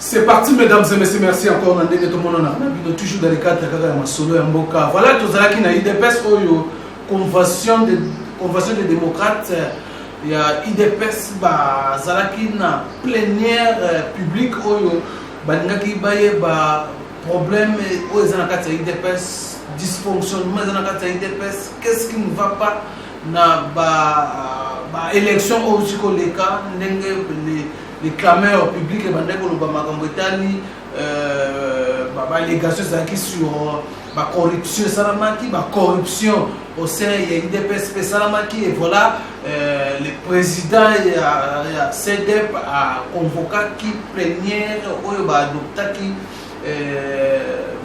C'est parti, mesdames et messieurs, merci encore. Tout le monde a toujours dans les cadres de solo et Mboka. Voilà, tout ça qui a IDPS, convention des démocrates. Il y a IDPS, Zalaki na plénière publique, Baningaki Baye, problème, IDPS, dysfonctionnement, IDPS, qu'est-ce qui ne va pas dans l'élection au Zikoleka, les clameurs publics et l'allégation sur la corruption, corruption au sein de l'IDPS Salamaki. Et voilà, le président CEDEP a convoqué qui plénière qui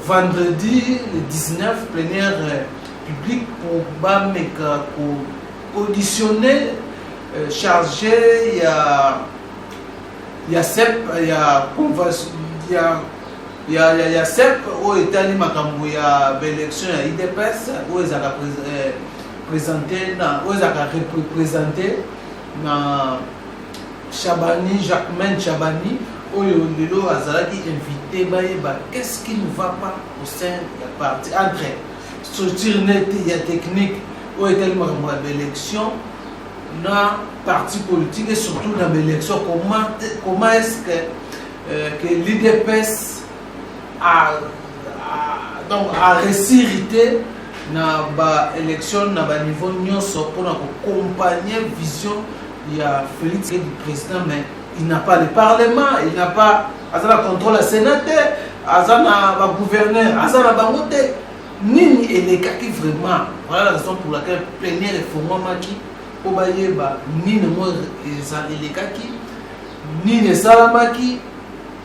vendredi le 19 plénière public pour auditionner, chargé. Il y a CEP, il y a convention, il y a CEP où il y a l'élection à IDPS où ils ont présenté Chabani, Jacquemain Chabani, où il a invité, qu'est-ce qui ne va pas au sein de la partie entre structure nette et technique où il y a l'élection. Dans parti politique et surtout dans l'élection, comment est-ce que l'IDPS a récité dans l'élection dans le niveau pour accompagner la vision de Félix du président, mais il n'a pas le Parlement, il n'a pas le contrôle du sénateur, le gouverneur, ni les cas qui vraiment. Voilà la raison pour laquelle plénière réforme ni ne ni ne salamaki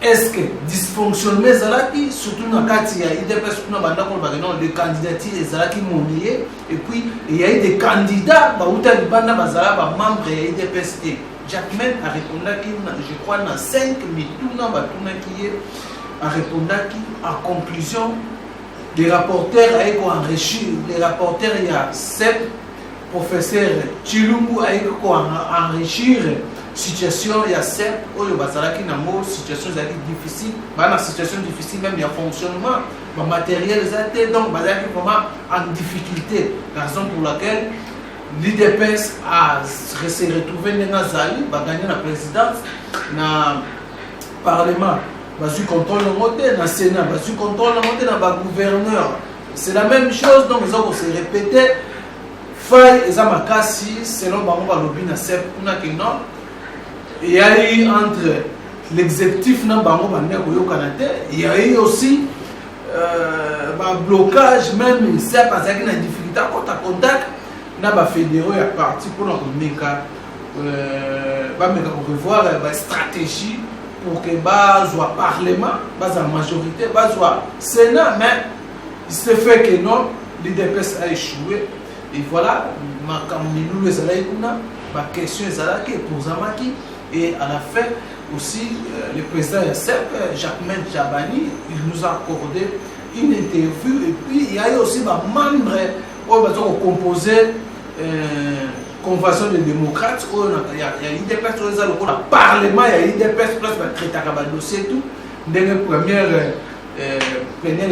est-ce que dysfonctionnement zalaki surtout dans kati ya IDPS kuna banda ko bagano les candidatures zalaki monnier et puis il y a eu des candidats uta libanda bazala ba membre ya IDPS. Jacquemain a répondu je crois dans 5 minutes na batuna qui a répondu en conclusion des rapporteurs a enrichi les rapporteurs il y a 7 professeur Chilumbu a enrichir situation ya CEP où le bazalaki na mo situation difficile la situation difficile même il y a fonctionnement le matériel donc bazalaki vraiment en difficulté, la raison pour laquelle l'IDPS s'est retrouvé dans Zali gagner la présidence na parlement basu contrôle le moté na sénat basu contrôle le moté na gouverneur. C'est la même chose, donc ils ont se répété faille et selon Bango Balobi na CEP il y a eu entre l'exécutif na Bango Bango Canada, il y a eu aussi blocage même CEP parce qu'il y a une difficulté à contact na ba fédéraux ya parti pour revoir la stratégie pour que soit parlement, la majorité, soit sénat, mais il se fait que non, l'IDPS a échoué. Et voilà, ma question est pour Zamaki. Et à la fin, aussi, le président CEP, Jacquemain Chabani, il nous a accordé une interview. Et puis, il y a eu aussi des membres qui ont composé convention des démocrates. Il y a IDPS, le Parlement, il y a IDPS, il y a un dossier et tout. Dans la première plénière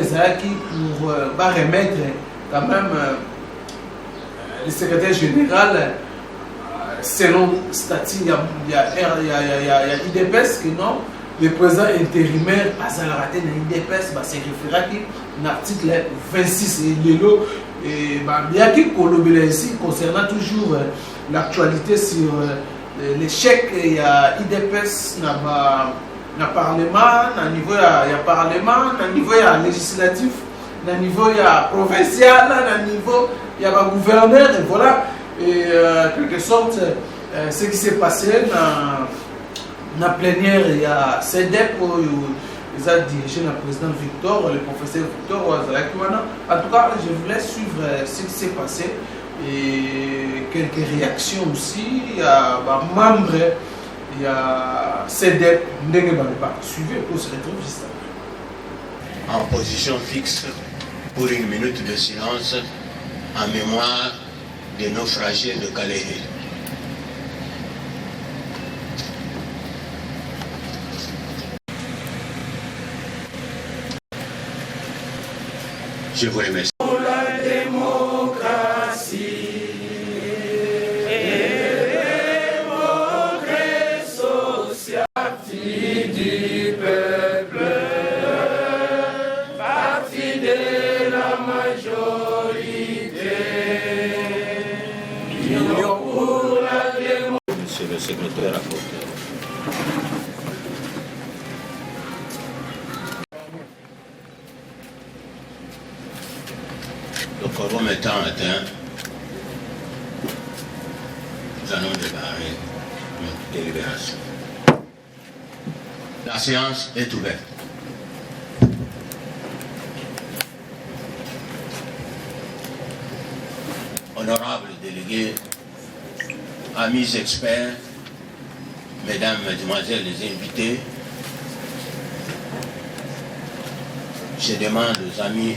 pour remettre quand même. Le secrétaire général, selon le statut, il y a IDPS que non, le président intérimaire a raté dans l'IDPS, c'est référé à l'article 26 et l'élo. Et bien qu'il y ici concernant toujours l'actualité sur l'échec, il y a IDPS dans le Parlement, dans le niveau Parlement, dans le niveau législatif, dans le niveau provincial, dans le niveau il y a un gouverneur et voilà, et quelque sorte, ce qui s'est passé dans la plénière, il y a CEDEP où ils ont dirigé le président Victor, le professeur Victor. En tout cas, je voulais suivre ce qui s'est passé et quelques réactions aussi. Il y a des membres, il y a CEDEP, suivez pour se retrouver juste après. En position fixe pour une minute de silence en mémoire des naufragés de Calais. Je vous remercie. Pour la démocratie et progrès social du peuple, parti de la majorité. Union pour la démocratie. Monsieur le secrétaire rapporteur. Le quorum étant atteint, nous allons démarrer notre délibération. La séance est ouverte. Honorables délégués, amis experts, mesdames, mesdemoiselles les invités, je demande aux amis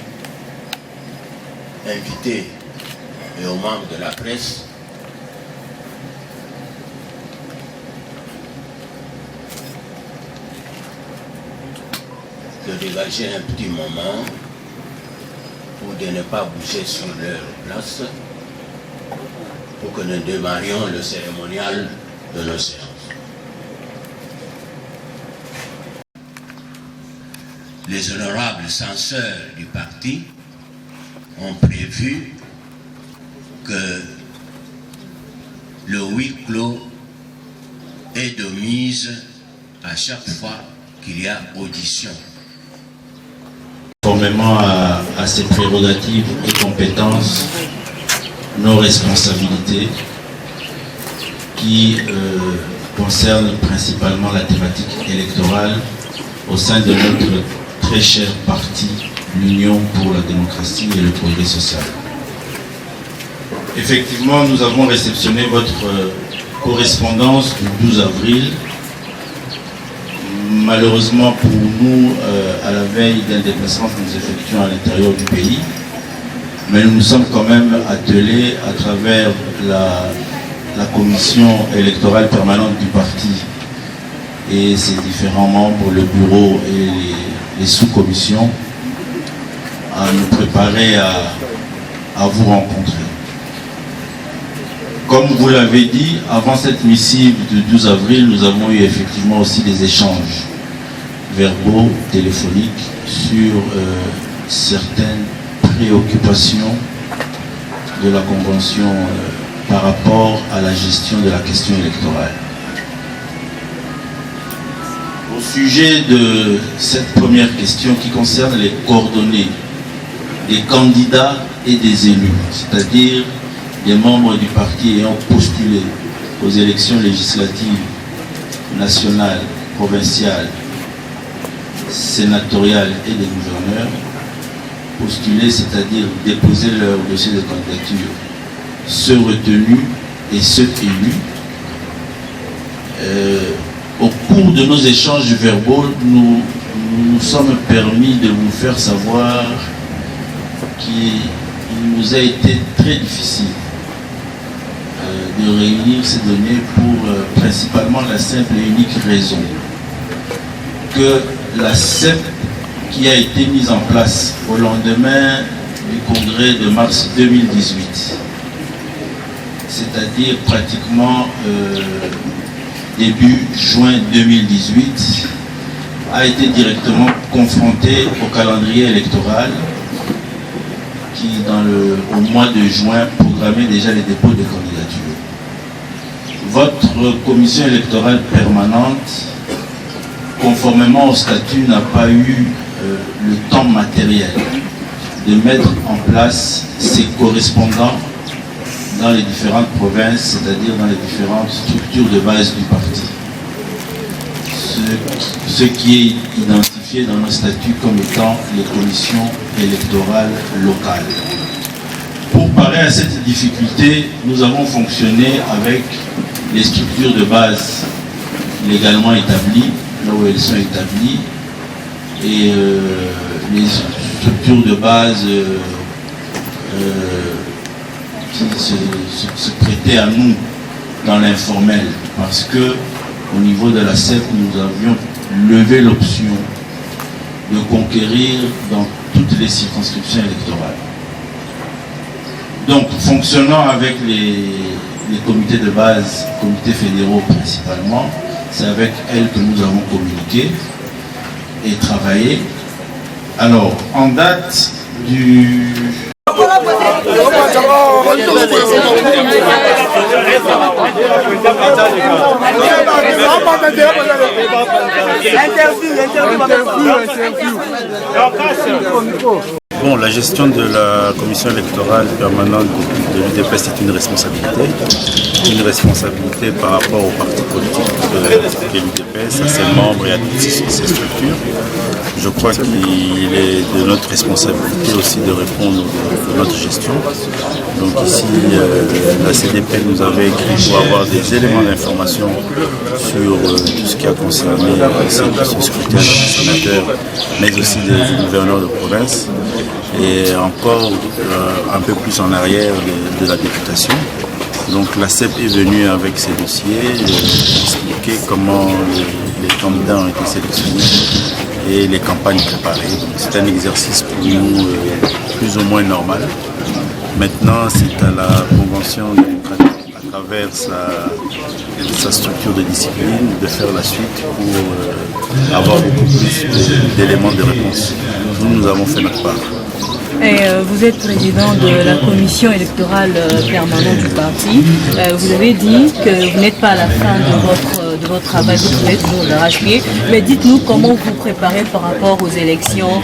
invités et aux membres de la presse de dégager un petit moment pour de ne pas bouger sur leur place pour que nous démarrions le cérémonial de nos séances. Les honorables censeurs du parti ont prévu que le huis clos est de mise à chaque fois qu'il y a audition. Conformément à ses prérogatives et compétences, nos responsabilités qui concernent principalement la thématique électorale au sein de notre très cher parti, l'Union pour la démocratie et le progrès social. Effectivement, nous avons réceptionné votre correspondance du 12 avril. Malheureusement pour nous, à la veille d'un déplacement que nous effectuons à l'intérieur du pays, mais nous nous sommes quand même attelés à travers la commission électorale permanente du parti et ses différents membres, le bureau et les sous-commissions, à nous préparer à vous rencontrer. Comme vous l'avez dit, avant cette missive du 12 avril, nous avons eu effectivement aussi des échanges verbaux, téléphoniques, sur certaines préoccupations de la Convention par rapport à la gestion de la question électorale. Au sujet de cette première question qui concerne les coordonnées des candidats et des élus, c'est-à-dire des membres du parti ayant postulé aux élections législatives nationales, provinciales, sénatoriales et des gouverneurs, postuler, c'est-à-dire déposer leur dossier de candidature, ceux retenus et ceux élus. Au cours de nos échanges verbaux, nous nous sommes permis de vous faire savoir qu'il nous a été très difficile de réunir ces données pour principalement la simple et unique raison que la CEP qui a été mise en place au lendemain du congrès de mars 2018, c'est-à-dire pratiquement début juin 2018, a été directement confrontée au calendrier électoral qui, au mois de juin, programmait déjà les dépôts de candidatures. Votre commission électorale permanente, conformément au statut, n'a pas eu le temps matériel de mettre en place ses correspondants dans les différentes provinces, c'est-à-dire dans les différentes structures de base du parti. Ce qui est identifié dans nos statuts comme étant les commissions électorales locales. Pour parer à cette difficulté, nous avons fonctionné avec les structures de base légalement établies, là où elles sont établies, et les structures de base qui se prêtaient à nous dans l'informel, parce que au niveau de la CEP, nous avions levé l'option de conquérir dans toutes les circonscriptions électorales. Donc, fonctionnant avec les comités de base, comités fédéraux principalement, c'est avec elles que nous avons communiqué et travaillé. Alors, en date du... Bon, la gestion de la commission électorale permanente de l'UDPS est une responsabilité. Une responsabilité par rapport aux partis politiques de l'UDPS, à ses membres et à toutes ses structures. Je crois qu'il est de notre responsabilité aussi de répondre de notre gestion. Donc ici, la CDP nous avait écrit pour avoir des éléments d'information sur tout ce qui a concerné ce scrutin des sénateurs, mais aussi des gouverneurs de province. Et encore un peu plus en arrière de la députation. Donc la CEP est venue avec ses dossiers, expliquer comment les candidats ont été sélectionnés et les campagnes préparées. C'est un exercice pour nous plus ou moins normal. Maintenant, c'est à la Convention démocratique, à travers sa structure de discipline, de faire la suite pour avoir beaucoup plus d'éléments de réponse. Nous avons fait notre part. Et vous êtes président de la commission électorale permanente du parti. Vous avez dit que vous n'êtes pas à la fin de votre travail, vous trouvez toujours d'arrache-pied. Mais dites-nous comment vous préparez par rapport aux élections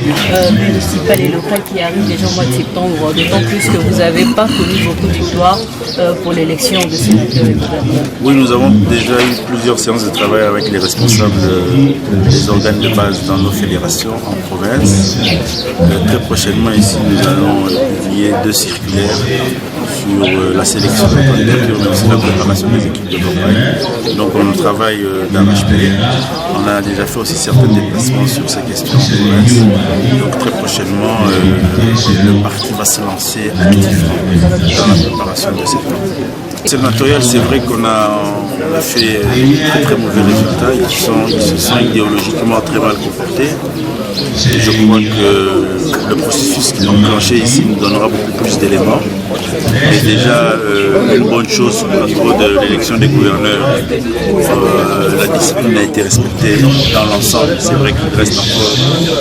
municipales et locales qui arrivent déjà au mois de septembre, d'autant plus que vous n'avez pas connu beaucoup de victoires pour l'élection de sénateurs et gouverneurs. Oui, nous avons déjà eu plusieurs séances de travail avec les responsables des organes de base dans nos fédérations en province. Très prochainement ici, nous allons publier 2 circulaires sur la sélection de candidatures, mais aussi la préparation des équipes de campagne. Donc on travaille d'arrache-pied. On a déjà fait aussi certains déplacements sur ces questions en province. Donc très prochainement, le parti va se lancer activement dans la préparation de cette campagne. Sénatorial, c'est vrai qu'on a fait très très mauvais résultats. Ils se sont idéologiquement très mal comportés. Et je crois que le processus qu'ils ont enclenché ici nous donnera beaucoup plus d'éléments. Et déjà, une bonne chose au niveau de l'élection des gouverneurs, la discipline a été respectée dans l'ensemble. C'est vrai qu'il reste encore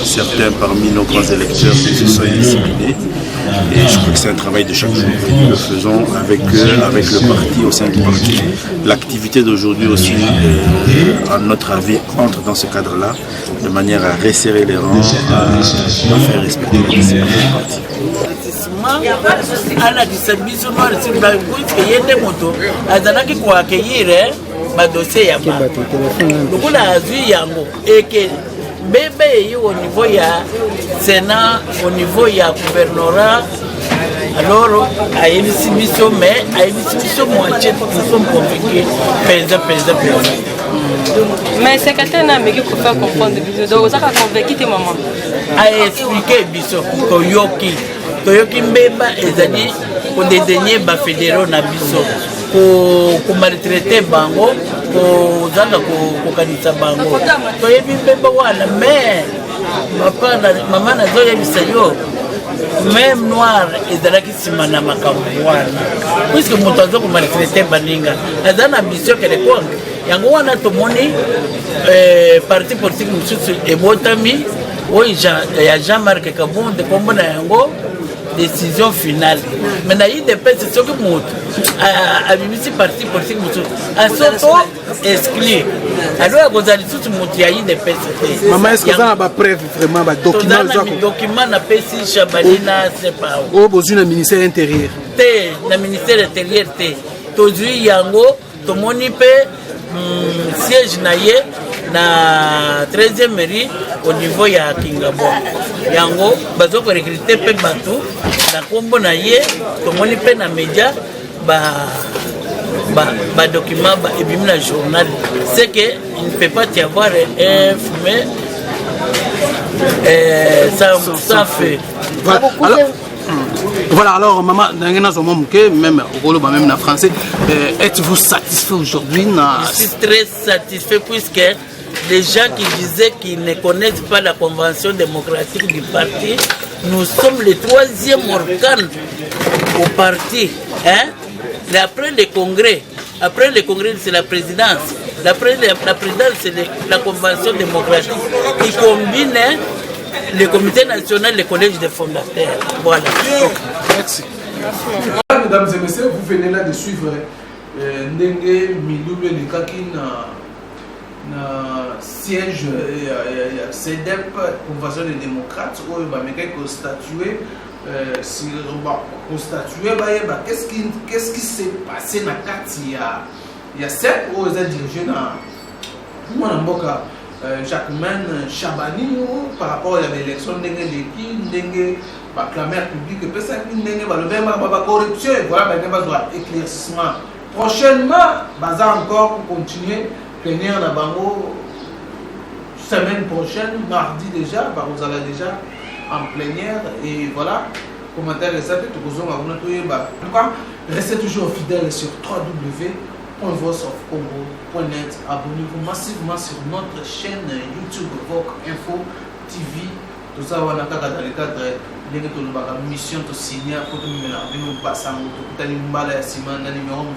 certains parmi nos grands électeurs qui se sont indisciplinés. Et je crois que c'est un travail de chaque jour. Nous le faisons avec eux, avec le parti, au sein du parti. L'activité d'aujourd'hui aussi, à notre avis, entre dans ce cadre-là, de manière à resserrer les rangs, à faire respecter les disciplines du parti. alakisa biso no alisimba kuike yende moto azalaki koaccueillir badossier ya bato lokola azwi yango eke bebe au niveau ya Sénat, au niveau ya gouvernorat. Alors, ayebisi biso mais ayebisi biso moitié nous sommes convaincus penza. Mais c'est quelqu'un qui peut faire comprendre biso donc ça convaincu tes maman a expliqué biso toyoki mbeba ezali ko dédaigner ba fédéraux na biso ko maltraiter bango ko zanga ko kanisa bango toyebi mbeba wana mais mama na zo yebisa yo même noir ezalaki nsima na makambo wana puisque moto aza komaltraite baninga aza na ambition kele konge yango wana tomoni parti politique mosusu ebotami oyo ya Jean-Marc Kabonde kombo na yango décision finale mais na UDPS soki moto abimisi parti politique mosusu asoto exclure alors akozala lisusu moto ya UDPS te. Maman, est-ce que ça a preuve vraiment document na pesi Chabalina sepao o bozui na ministère intérieur te na ministère intérieur te tozui yango tomoni pe siège na ye na 13e mairie au niveau ya Kingabo yango bazo ko recruter pe batu na kombo na ye tomoni pe na média ba document ba ebimi na journal c'est que il ne peut pas y avoir un fumé sans feu. Voilà, alors maman, même même en français, êtes-vous satisfait aujourd'hui? Je suis très satisfait puisque les gens qui disaient qu'ils ne connaissent pas la convention démocratique du parti, nous sommes le 3e organe au parti. Hein? Et après le congrès, c'est la présidence. Après la présidence, c'est la convention démocratique qui combine le comité national, le collège des fondateurs. Voilà. Merci. Voilà, mesdames et messieurs, vous venez là de suivre Ndenge Miloube Nekaki na siège CEDEP, Convention des démocrates, où il va constatuer qu'est-ce qui s'est passé dans Kati. Il y a 7 où ils ont dirigé dans Jacquemain Chabani par rapport à l'élection de Ndenge la publique et ça la corruption et voilà éclaircissement. Prochainement, baza encore pour continuer plénière na bango semaine prochaine, mardi déjà, vous allez déjà en plénière et voilà. Commentaire et ça tout en tout cas, restez toujours fidèles sur www.voiceofcongo.net. Abonnez-vous massivement sur notre chaîne YouTube Voc Info TV. Tout ça, on a dans le cadre de la mission de signer pour que nous passions au numéro de